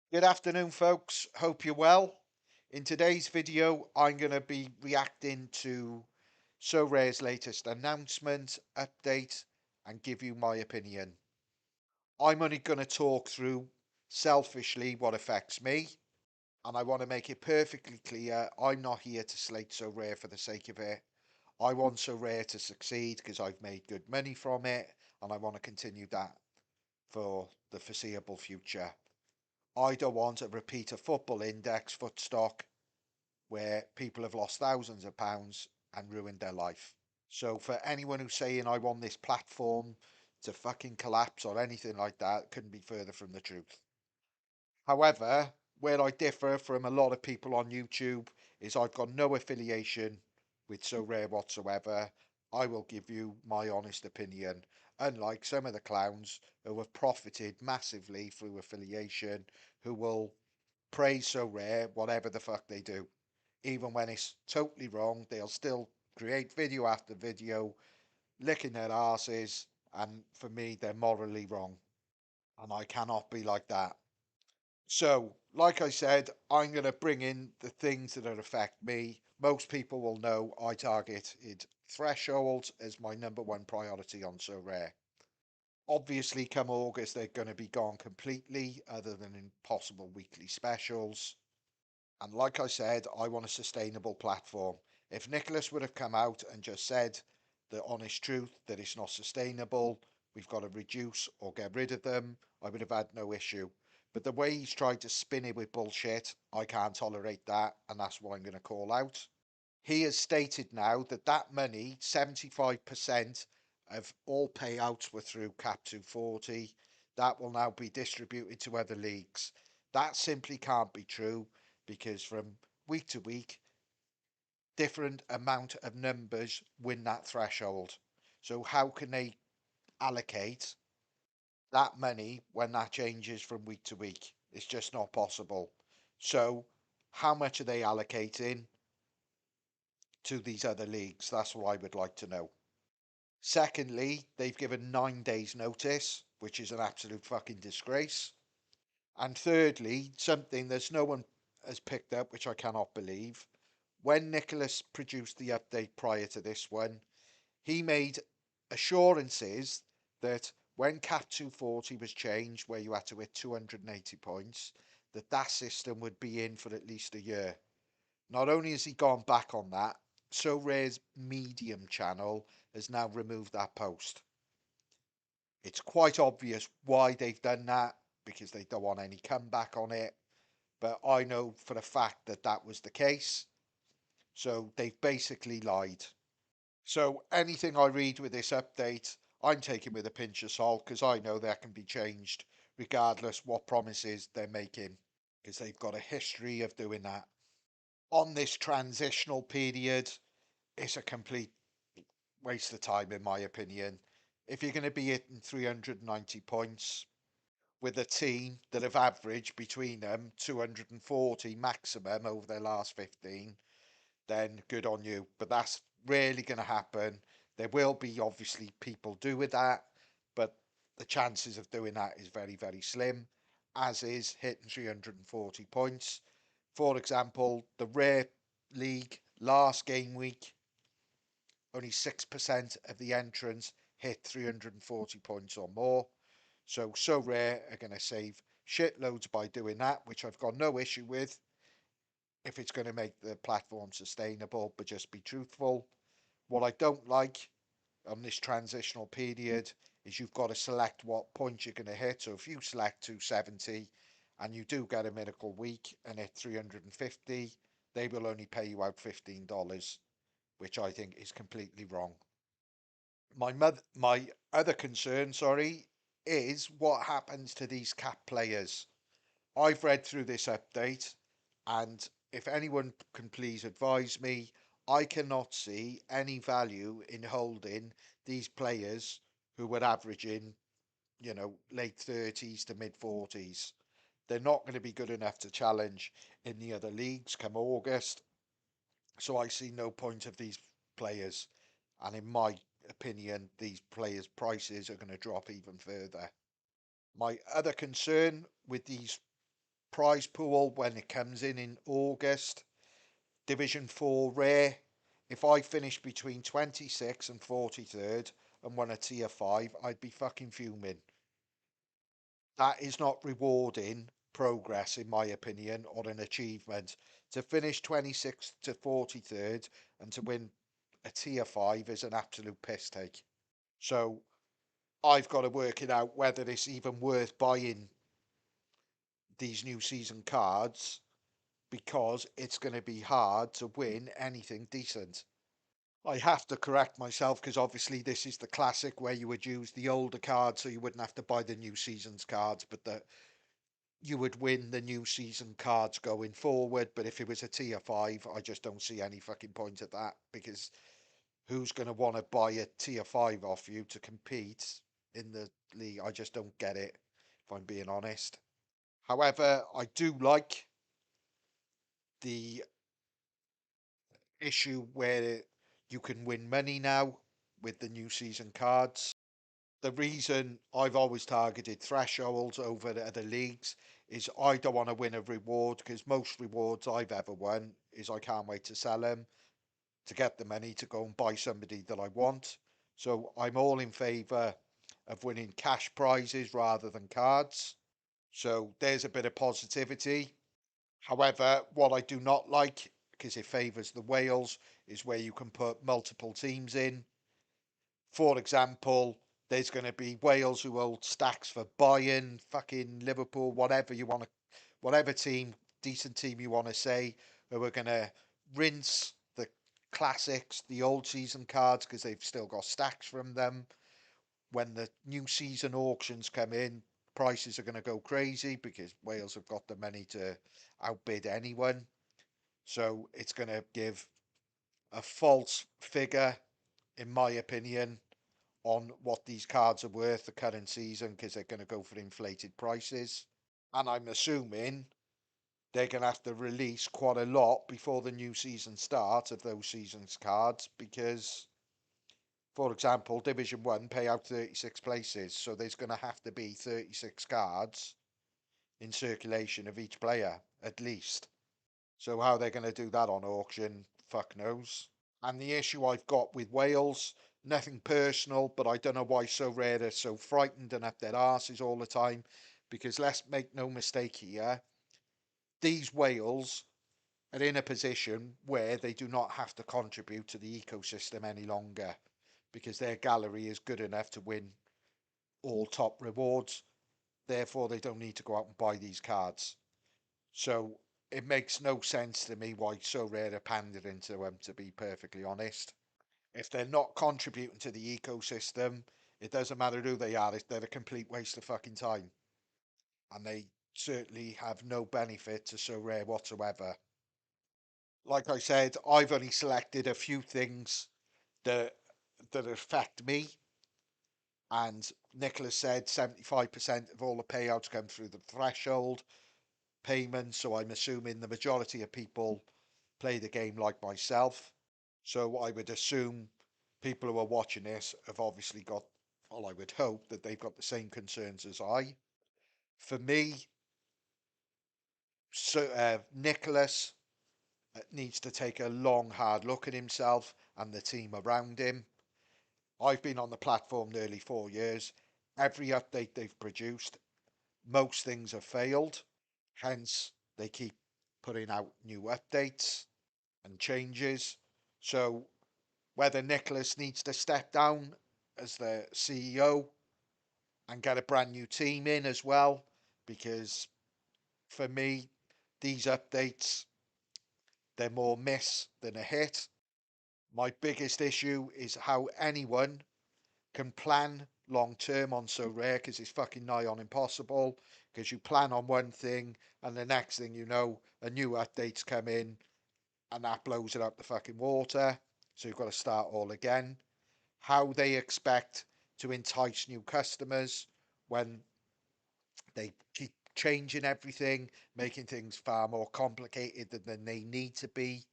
Good afternoon, folks. Hope you're well. In today's video, I'm going to be reacting to Sorare's latest announcement, update, and give you my opinion. I'm only going to talk through selfishly what affects me, and I want to make it perfectly clear I'm not here to slate Sorare for the sake of it. I want Sorare to succeed because I've made good money from it, and I want to continue that for the foreseeable future. I don't want a repeat of football index footstock where people have lost thousands of pounds and ruined their life. So for anyone who's saying I want this platform to fucking collapse or anything like that, couldn't be further from the truth. However, where I differ from a lot of people on YouTube is I've got no affiliation with Sorare whatsoever. I will give you my honest opinion. Unlike some of the clowns who have profited massively through affiliation, who will praise Sorare whatever the fuck they do. Even when it's totally wrong, they'll still create video after video, licking their asses, and for me, they're morally wrong. And I cannot be like that. So, like I said, I'm going to bring in the things that affect me. Most people will know I targeted thresholds as my number one priority on Sorare. Obviously, come August, they're going to be gone completely, other than in possible weekly specials. And like I said, I want a sustainable platform. If Nicolas would have come out and just said the honest truth that it's not sustainable, we've got to reduce or get rid of them, I would have had no issue. But the way he's tried to spin it with bullshit, I can't tolerate that, and that's what I'm going to call out. He has stated now that that money, 75% of all payouts were through Cap 240. That will now be distributed to other leagues. That simply can't be true because from week to week, different amount of numbers win that threshold. So how can they allocate that money when that changes from week to week? It's just not possible. So how much are they allocating to these other leagues? That's what I would like to know. Secondly, they've given 9 days notice, which is an absolute fucking disgrace. And thirdly, something that no one has picked up, which I cannot believe. When Nicholas produced the update prior to this one, he made assurances that when Cap 240 was changed, where you had to hit 280 points, that that system would be in for at least a year. Not only has he gone back on that, So Rare's Medium channel has now removed that post. It's quite obvious why they've done that because they don't want any comeback on it. But I know for a fact that that was the case. So they've basically lied. So anything I read with this update, I'm taking with a pinch of salt because I know that can be changed regardless what promises they're making because they've got a history of doing that. On this transitional period, it's a complete waste of time, in my opinion. If you're going to be hitting 390 points with a team that have averaged between them 240 maximum over their last 15, then good on you. But that's rarely going to happen. There will be obviously people doing that, but the chances of doing that is very, very slim, as is hitting 340 points. For example, the Rare League last game week, only 6% of the entrants hit 340 points or more. So Rare are going to save shitloads by doing that, which I've got no issue with if it's going to make the platform sustainable, but just be truthful. What I don't like on this transitional period is you've got to select what point you're going to hit. So if you select 270 and you do get a miracle week and hit 350, they will only pay you out $15, which I think is completely wrong. My other concern, sorry, is what happens to these cap players. I've read through this update, and if anyone can please advise me, I cannot see any value in holding these players who were averaging, late 30s to mid 40s. They're not going to be good enough to challenge in the other leagues come August. So I see no point of these players. And in my opinion, these players' prices are going to drop even further. My other concern with these prize pool when it comes in August. Division 4 rare. If I finished between 26 and 43rd and won a tier 5, I'd be fucking fuming. That is not rewarding progress, in my opinion, or an achievement. To finish 26th to 43rd and to win a tier 5 is an absolute piss take. So I've got to work it out whether it's even worth buying these new season cards because it's going to be hard to win anything decent. I have to correct myself because obviously this is the classic where you would use the older cards so you wouldn't have to buy the new season's cards, but that you would win the new season cards going forward. But if it was a tier 5, I just don't see any fucking point at that because who's going to want to buy a tier 5 off you to compete in the league? I just don't get it, if I'm being honest. However, I do like the issue where you can win money now with the new season cards. The reason I've always targeted thresholds over the other leagues is I don't want to win a reward because most rewards I've ever won is I can't wait to sell them to get the money to go and buy somebody that I want. So I'm all in favour of winning cash prizes rather than cards. So there's a bit of positivity. However, what I do not like, because it favours the Wales, is where you can put multiple teams in. For example, there's going to be Wales who hold stacks for Bayern, fucking Liverpool, whatever you want to, whatever team, decent team you want to say, who are going to rinse the classics, the old season cards, because they've still got stacks from them. When the new season auctions come in, prices are going to go crazy because Wales have got the money to outbid anyone. So it's going to give a false figure, in my opinion, on what these cards are worth the current season because they're going to go for inflated prices. And I'm assuming they're going to have to release quite a lot before the new season starts of those seasons cards because, for example, Division 1 pay out 36 places. So there's going to have to be 36 cards in circulation of each player, at least. So how they're going to do that on auction, fuck knows. And the issue I've got with Wales, nothing personal, but I don't know why Sorare are so frightened and up their arses all the time. Because let's make no mistake here, these Wales are in a position where they do not have to contribute to the ecosystem any longer because their gallery is good enough to win all top rewards. Therefore, they don't need to go out and buy these cards. So it makes no sense to me why Sorare are pandering to them, to be perfectly honest. If they're not contributing to the ecosystem, it doesn't matter who they are, they're a complete waste of fucking time. And they certainly have no benefit to Sorare whatsoever. Like I said, I've only selected a few things that affect me. And Nicolas said 75% of all the payouts come through the threshold payment. So I'm assuming the majority of people play the game like myself. So I would assume people who are watching this have obviously got, well, I would hope that they've got the same concerns as I. For me, Nicholas needs to take a long, hard look at himself and the team around him. I've been on the platform nearly 4 years. Every update they've produced, most things have failed. Hence, they keep putting out new updates and changes. So whether Nicholas needs to step down as the CEO and get a brand new team in as well, because for me, these updates, they're more miss than a hit. My biggest issue is how anyone can plan long term on Sorare because it's fucking nigh on impossible. Because you plan on one thing and the next thing you know, a new update's come in and that blows it up the fucking water. So you've got to start all again. How they expect to entice new customers when they keep changing everything, making things far more complicated than they need to be,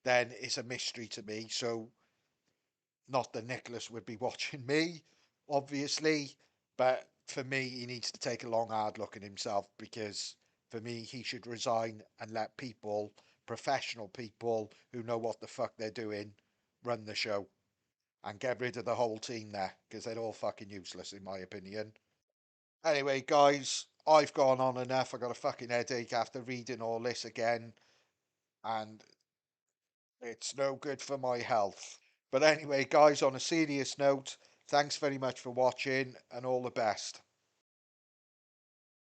then it's a mystery to me. So, not that Nicholas would be watching me, obviously, but for me, he needs to take a long, hard look at himself because For me, he should resign and let people, professional people who know what the fuck they're doing, run the show and get rid of the whole team there because they're all fucking useless, in my opinion. Anyway, guys, I've gone on enough. I got a fucking headache after reading all this again, and it's no good for my health. But anyway, guys, on a serious note, thanks very much for watching and all the best.